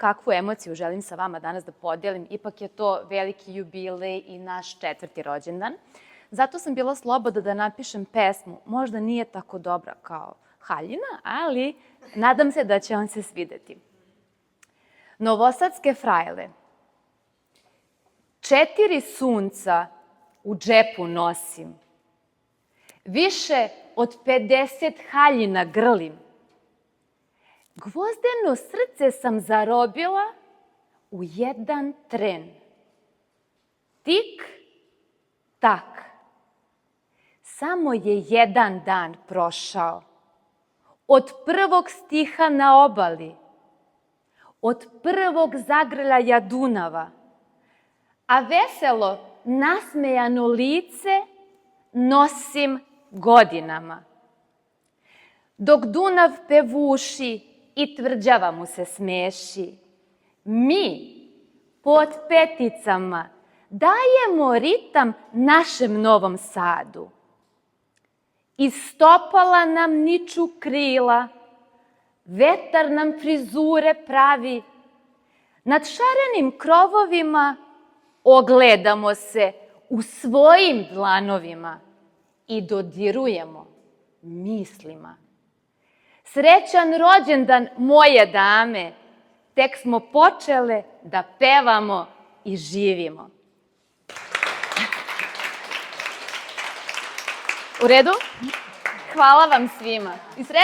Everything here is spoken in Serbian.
kakvu emociju želim sa vama danas da podelim. Ipak je to veliki jubilej i naš 4. rođendan. Zato sam bila slobodna da napišem pesmu. Možda nije tako dobra kao Haljina, ali nadam se da će vam se svideti. Novosadske frajle. 4 sunca u džepu nosim. Više od 50 haljina grlim. Gvozdeno srce sam zarobila u jedan tren. Tik, tak. Samo je jedan dan prošao. Od prvog stiha na obali. Od prvog zagrljaja Dunava. A veselo, nasmejano lice nosim godinama. Dok Dunav pevuši i tvrđava mu se smeši, mi pod peticama dajemo ritam našem Novom Sadu. Iz stopala nam niču krila, vetar nam frizure pravi, nad šarenim krovovima ogledamo se u svojim dlanovima i dodirujemo mislima. Srećan rođendan, moje dame, tek smo počele da pevamo i živimo. U redu? Hvala vam svima.